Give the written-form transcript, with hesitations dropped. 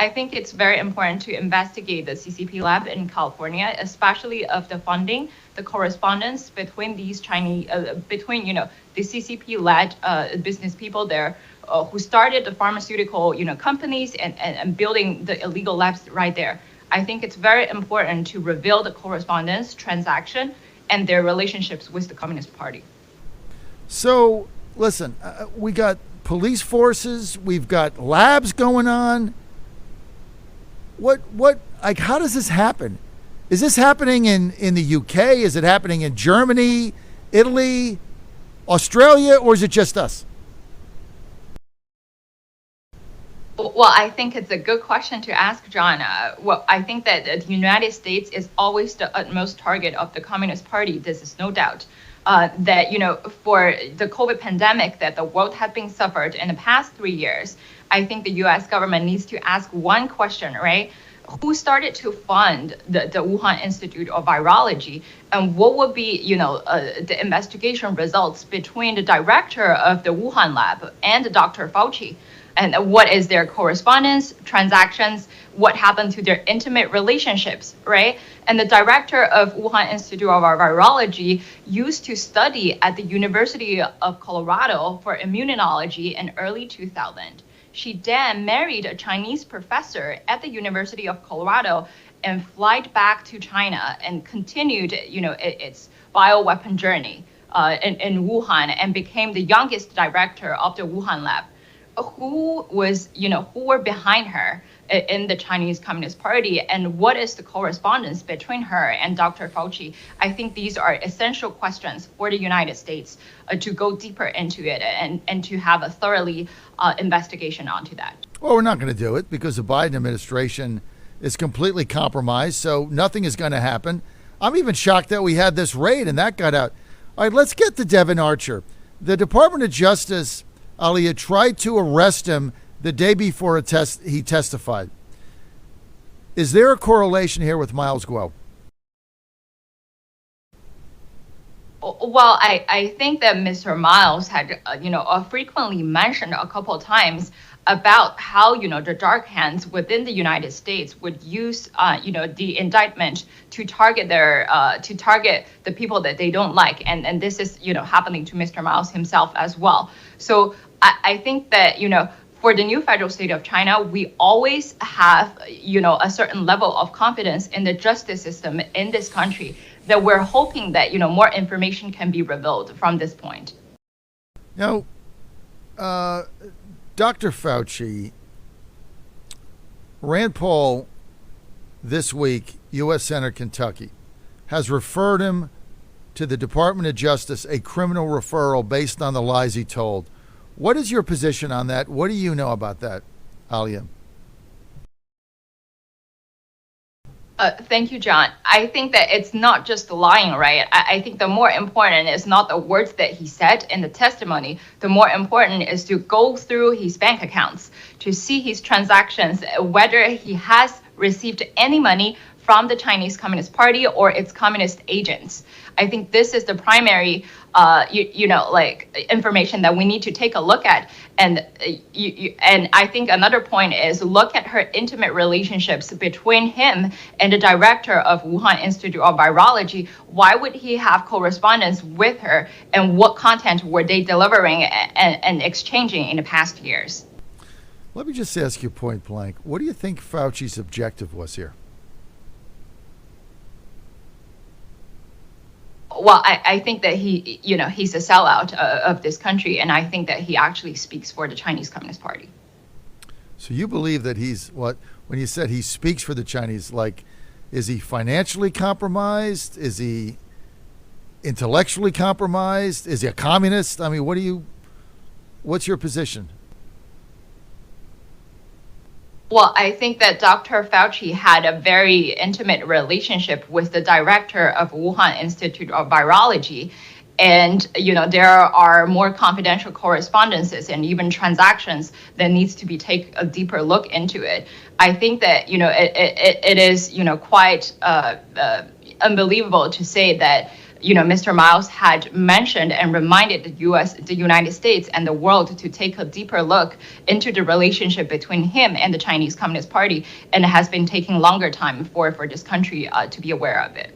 I think it's very important to investigate the CCP lab in California, especially of the funding, the correspondence between these Chinese, between the CCP-led business people there, who started the pharmaceutical companies and building the illegal labs right there. I think it's very important to reveal the correspondence, transaction, and their relationships with the Communist Party. So, listen, we got police forces, we've got labs going on. Like, how does this happen? Is this happening in the UK? Is it happening in Germany, Italy, Australia, or is it just us? Well, I think it's a good question to ask, John. Well, I think that the United States is always the utmost target of the Communist Party. This is no doubt. That, for the COVID pandemic that the world has been suffered in the past 3 years, I think the U.S. government needs to ask one question, right? Who started to fund the Wuhan Institute of Virology, and what would be, the investigation results between the director of the Wuhan lab and Dr. Fauci? And what is their correspondence, transactions, what happened to their intimate relationships, right? And the director of Wuhan Institute of Virology used to study at the University of Colorado for immunology in early 2000. She then married a Chinese professor at the University of Colorado and flight back to China and continued, its bioweapon journey in Wuhan and became the youngest director of the Wuhan lab. Who were behind her in the Chinese Communist Party, and what is the correspondence between her and Dr. Fauci? I think these are essential questions for the United States to go deeper into it and to have a thoroughly investigation onto that. Well, we're not going to do it because the Biden administration is completely compromised, so nothing is going to happen. I'm even shocked that we had this raid and that got out. All right, let's get to Devon Archer. The Department of Justice, Aila, tried to arrest him the day before he testified. Is there a correlation here with Miles Guo? Well, I think that Mr. Miles had, frequently mentioned a couple of times about how, the dark hands within the United States would use, the indictment to target the people that they don't like. And this is, happening to Mr. Miles himself as well. So I think that, for the new federal state of China, we always have, a certain level of confidence in the justice system in this country that we're hoping that, more information can be revealed from this point. Now, Dr. Fauci, Rand Paul this week, U.S. Senator Kentucky, has referred him to the Department of Justice, a criminal referral based on the lies he told. What is your position on that? What do you know about that, Aila? Thank you, John. I think that it's not just lying, right? I think the more important is not the words that he said in the testimony. The more important is to go through his bank accounts to see his transactions, whether he has received any money from the Chinese Communist Party or its communist agents. I think this is the primary, information that we need to take a look at. And and I think another point is look at her intimate relationships between him and the director of Wuhan Institute of Virology. Why would he have correspondence with her, and what content were they delivering and exchanging in the past years? Let me just ask you point blank. What do you think Fauci's objective was here? Well, I think that he's a sellout of this country, and I think that he actually speaks for the Chinese Communist Party. So you believe that he's what? When you said he speaks for the Chinese, like, is he financially compromised? Is he intellectually compromised? Is he a communist? I mean, what's your position? Well, I think that Dr. Fauci had a very intimate relationship with the director of Wuhan Institute of Virology. And, there are more confidential correspondences and even transactions that needs to be take a deeper look into it. I think that, it is, quite unbelievable to say that Mr. Miles had mentioned and reminded the United States, and the world to take a deeper look into the relationship between him and the Chinese Communist Party, and it has been taking longer time for this country to be aware of it.